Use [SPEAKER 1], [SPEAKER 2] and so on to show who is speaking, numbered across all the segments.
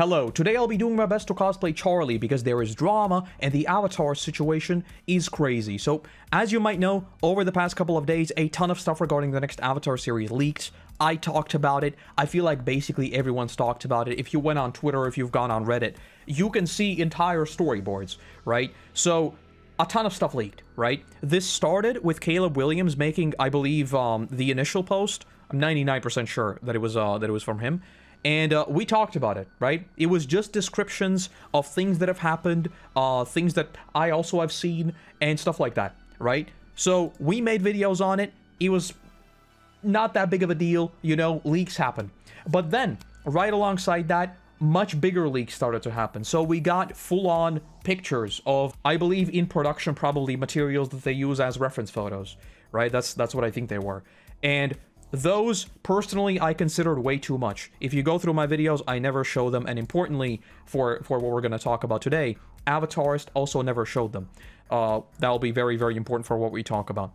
[SPEAKER 1] Hello, today I'll be doing my best to cosplay Charlie because there is drama and the Avatar situation is crazy. So, as you might know, over the past couple of days, a ton of stuff regarding the next Avatar series leaked. I talked about it. I feel like basically everyone's talked about it. If you went on Twitter, if you've gone on Reddit, you can see entire storyboards, right? So, a ton of stuff leaked, right? This started with Caleb Williams making, I believe, the initial post. I'm 99% sure that it was from him. And we talked about it, right? It was just descriptions of things that have happened, things that I also have seen, and stuff like that, right? So we made videos on it. It was not that big of a deal, you know, leaks happen. But then, right alongside that, much bigger leaks started to happen. So we got full-on pictures of, I believe, in production probably materials that they use as reference photos, right? That's what I think they were. And those, personally, I considered way too much. If you go through my videos, I never show them, and importantly, for what we're going to talk about today, Avatarist also never showed them. That'll be very, very important for what we talk about.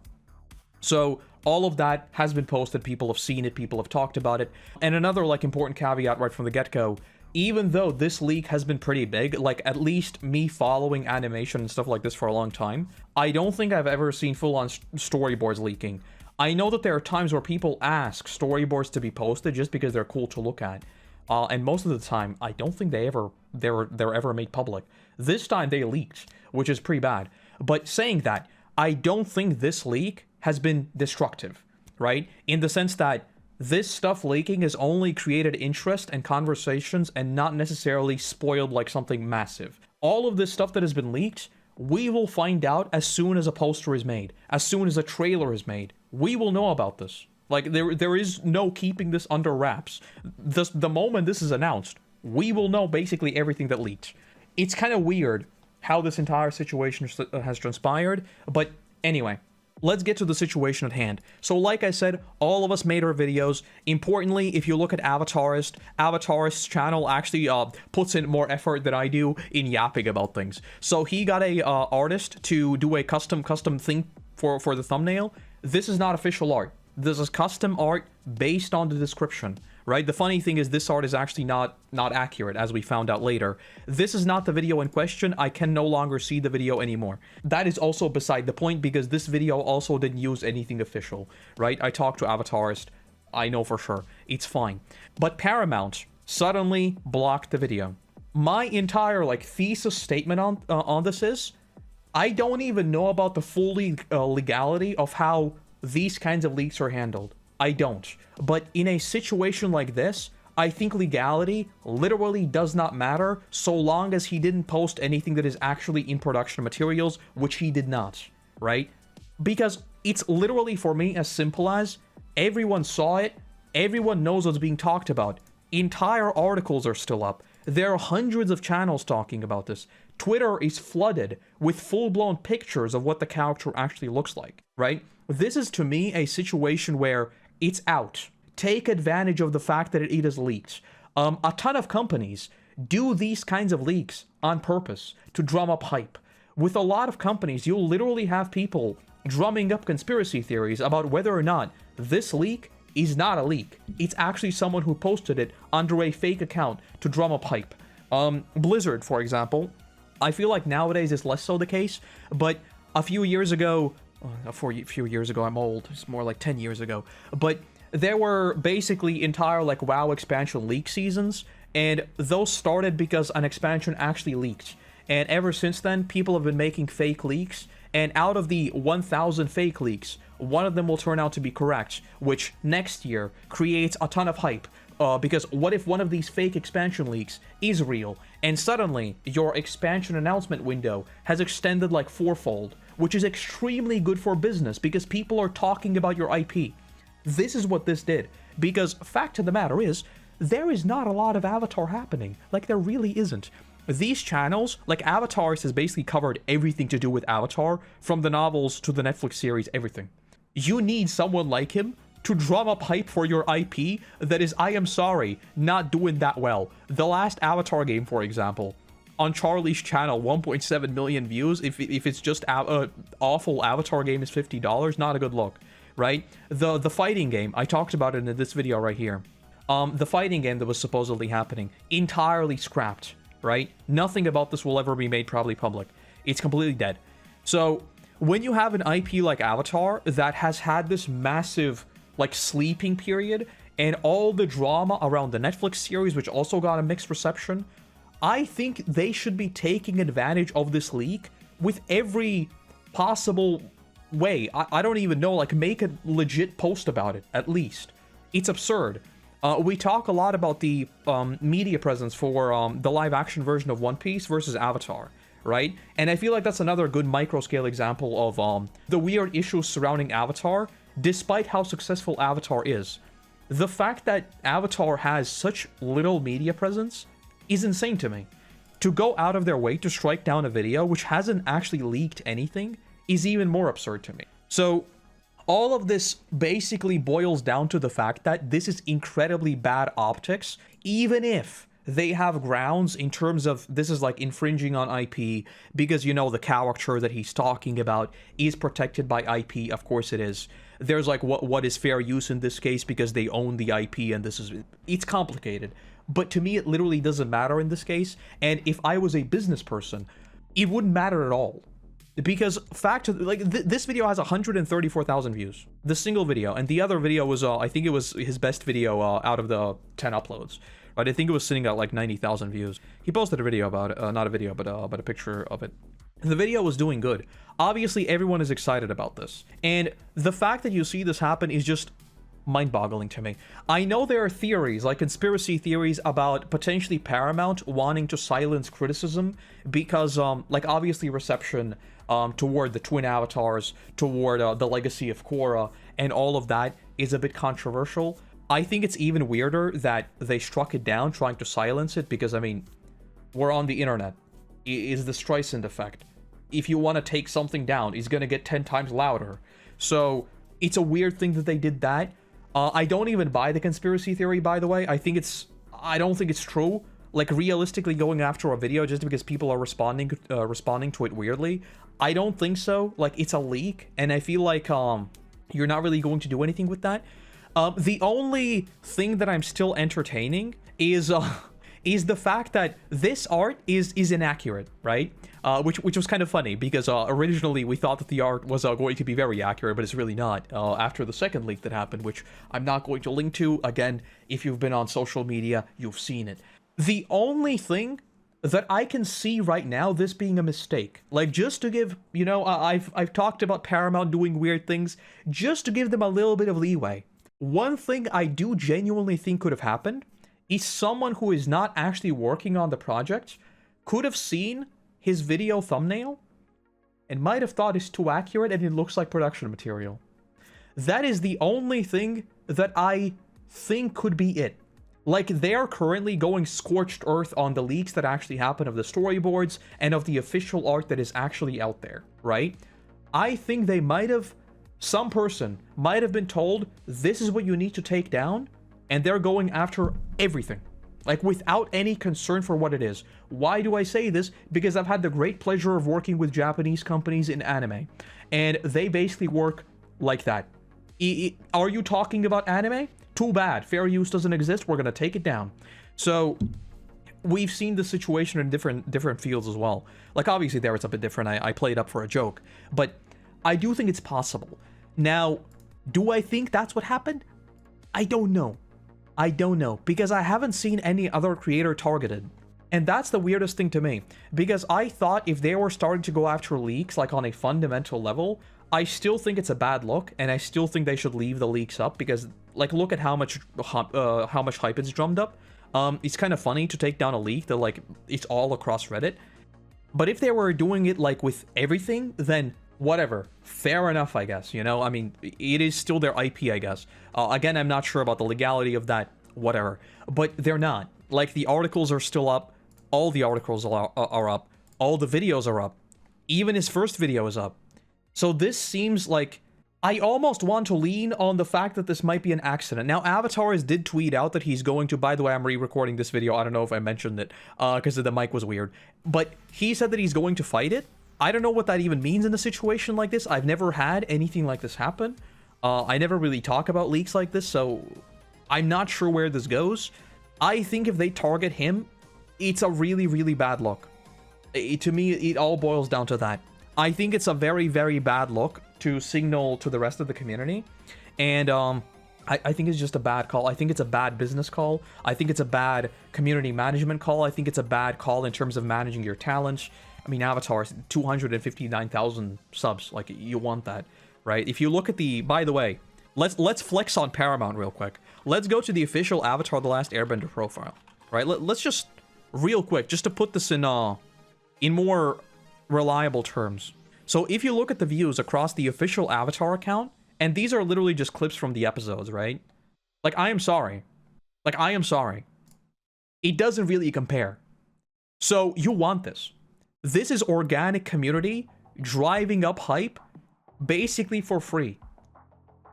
[SPEAKER 1] So, all of that has been posted, people have seen it, people have talked about it, and another, important caveat right from the get-go, even though this leak has been pretty big, at least me following animation and stuff like this for a long time, I don't think I've ever seen full-on storyboards leaking. I know that there are times where people ask storyboards to be posted just because they're cool to look at. And most of the time, I don't think they're ever made public. This time they leaked, which is pretty bad. But saying that, I don't think this leak has been destructive, right? In the sense that this stuff leaking has only created interest and conversations and not necessarily spoiled something massive. All of this stuff that has been leaked, we will find out as soon as a poster is made, as soon as a trailer is made. We will know about this. There is no keeping this under wraps. The moment this is announced, we will know basically everything that leaked. It's kind of weird how this entire situation has transpired, but anyway, let's get to the situation at hand. So like I said, all of us made our videos. Importantly, if you look at Avatarist's channel actually puts in more effort than I do in yapping about things. So he got a artist to do a custom thing for the thumbnail. This is not official art. This is custom art based on the description, right? The funny thing is this art is actually not accurate, as we found out later. This is not the video in question. I can no longer see the video anymore. That is also beside the point because this video also didn't use anything official, right? I talked to Avatarist. I know for sure. It's fine. But Paramount suddenly blocked the video. My entire thesis statement on this is, I don't even know about the full legality of how these kinds of leaks are handled. I don't. But in a situation like this, I think legality literally does not matter so long as he didn't post anything that is actually in production materials, which he did not, right? Because it's literally, for me, as simple as everyone saw it, everyone knows what's being talked about. Entire articles are still up. There are hundreds of channels talking about this. Twitter is flooded with full-blown pictures of what the character actually looks like, right? This is, to me, a situation where it's out. Take advantage of the fact that it is leaked. A ton of companies do these kinds of leaks on purpose to drum up hype. With a lot of companies, you'll literally have people drumming up conspiracy theories about whether or not this leak is not a leak. It's actually someone who posted it under a fake account to drum up hype. Blizzard, for example, I feel like nowadays it's less so the case, but a few years ago, I'm old, it's more like 10 years ago, but there were basically entire WoW expansion leak seasons, and those started because an expansion actually leaked. And ever since then, people have been making fake leaks, and out of the 1,000 fake leaks, one of them will turn out to be correct, which next year creates a ton of hype. Because what if one of these fake expansion leaks is real, and suddenly your expansion announcement window has extended fourfold, which is extremely good for business because people are talking about your IP. This is what this did, because fact of the matter is, there is not a lot of Avatar happening. There really isn't. These channels, Avatarist has basically covered everything to do with Avatar, from the novels to the Netflix series, everything. You need someone like him to drum up hype for your IP that is, I am sorry, not doing that well. The last Avatar game, for example, on Charlie's channel, 1.7 million views. If it's just awful Avatar game is $50, not a good look, right? The fighting game, I talked about it in this video right here. The fighting game that was supposedly happening, entirely scrapped, right? Nothing about this will ever be made probably public. It's completely dead. So when you have an IP like Avatar that has had this massive, like, sleeping period, and all the drama around the Netflix series, which also got a mixed reception, I think they should be taking advantage of this leak with every possible way. I don't even know, like, make a legit post about it, at least. It's absurd. We talk a lot about the media presence for the live-action version of One Piece versus Avatar, right? And I feel like that's another good micro-scale example of the weird issues surrounding Avatar, despite how successful Avatar is. The fact that Avatar has such little media presence is insane to me. To go out of their way to strike down a video which hasn't actually leaked anything is even more absurd to me. So all of this basically boils down to the fact that this is incredibly bad optics, even if they have grounds in terms of this is like infringing on IP because, you know, the character that he's talking about is protected by IP. Of course it is. There's like what is fair use in this case because they own the IP, and it's complicated. But to me, it literally doesn't matter in this case. And if I was a business person, it wouldn't matter at all. Because this video has 134,000 views, the single video, and the other video was I think it was his best video out of the 10 uploads. Right, I think it was sitting at like 90,000 views. He posted a video about it, not a video, but a picture of it. The video was doing good. Obviously, everyone is excited about this, and the fact that you see this happen is just mind-boggling to me. I know there are theories, like conspiracy theories, about potentially Paramount wanting to silence criticism because, like, obviously reception toward the twin avatars, toward the legacy of Korra, and all of that is a bit controversial. I think it's even weirder that they struck it down trying to silence it because, I mean, we're on the internet. Is the Streisand effect. If you want to take something down, it's going to get 10 times louder. So it's a weird thing that they did that. I don't even buy the conspiracy theory, by the way. I don't think it's true. Like, realistically going after a video just because people are responding to it weirdly, I don't think so. Like, it's a leak, and I feel like you're not really going to do anything with that. The only thing that I'm still entertaining is the fact that this art is inaccurate, right? Which was kind of funny because originally we thought that the art was going to be very accurate, but it's really not. After the second leak that happened, which I'm not going to link to, again, if you've been on social media, you've seen it. The only thing that I can see right now this being a mistake, like, just to give, you know, I've talked about Paramount doing weird things, just to give them a little bit of leeway. One thing I do genuinely think could have happened is someone who is not actually working on the project could have seen his video thumbnail and might have thought it's too accurate and it looks like production material. That is the only thing that I think could be it. Like, they're currently going scorched earth on the leaks that actually happen of the storyboards and of the official art that is actually out there, right? I think some person might have been told, this is what you need to take down, and they're going after everything, like, without any concern for what it is. Why do I say this? Because I've had the great pleasure of working with Japanese companies in anime, and they basically work like that. Are you talking about anime? Too bad. Fair use doesn't exist. We're gonna take it down. So we've seen this situation in different fields as well. Like, obviously there it's a bit different. I played up for a joke, but I do think it's possible. Now, do I think that's what happened? I don't know. Because I haven't seen any other creator targeted. And that's the weirdest thing to me, because I thought if they were starting to go after leaks, like, on a fundamental level, I still think it's a bad look, and I still think they should leave the leaks up, because, like, look at how much hype it's drummed up. It's kind of funny to take down a leak that, like, it's all across Reddit. But if they were doing it, like, with everything, then whatever. Fair enough, I guess, you know? I mean, it is still their IP, I guess. Again, I'm not sure about the legality of that, whatever. But they're not. Like, the articles are still up. All the articles are up. All the videos are up. Even his first video is up. So this seems like... I almost want to lean on the fact that this might be an accident. Now, Avatarist did tweet out that he's going to... By the way, I'm re-recording this video. I don't know if I mentioned it, because the mic was weird. But he said that he's going to fight it. I don't know what that even means in a situation like this. I've never had anything like this happen. I never really talk about leaks like this, so I'm not sure where this goes. I think if they target him, it's a really, really bad look. To me, it all boils down to that. I think it's a very, very bad look to signal to the rest of the community. And I think it's just a bad call. I think it's a bad business call. I think it's a bad community management call. I think it's a bad call in terms of managing your talents. I mean, Avatar, 259,000 subs. Like, you want that, right? If you look at the... By the way, let's flex on Paramount real quick. Let's go to the official Avatar The Last Airbender profile, right? Let's just, real quick, just to put this in more reliable terms. So if you look at the views across the official Avatar account, and these are literally just clips from the episodes, right? Like, I am sorry. Like, I am sorry. It doesn't really compare. So, you want this. This is organic community driving up hype, basically for free.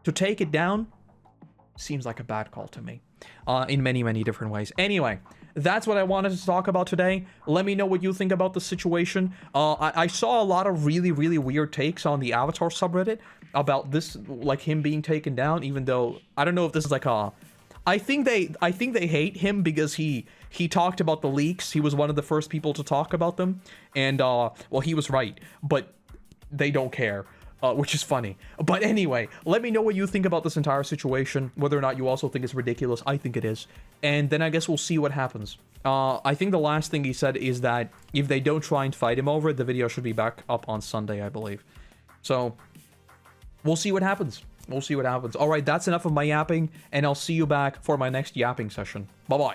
[SPEAKER 1] To take it down seems like a bad call to me. In many, many different ways. Anyway, that's what I wanted to talk about today. Let me know what you think about the situation. I saw a lot of really, really weird takes on the Avatar subreddit about this, like him being taken down, even though I don't know if this is like a... I think they hate him because he talked about the leaks. He was one of the first people to talk about them. And, well, he was right. But they don't care. Which is funny. But anyway, let me know what you think about this entire situation. Whether or not you also think it's ridiculous. I think it is. And then I guess we'll see what happens. I think the last thing he said is that if they don't try and fight him over it, the video should be back up on Sunday, I believe. So, we'll see what happens. We'll see what happens. Alright, that's enough of my yapping. And I'll see you back for my next yapping session. Bye-bye.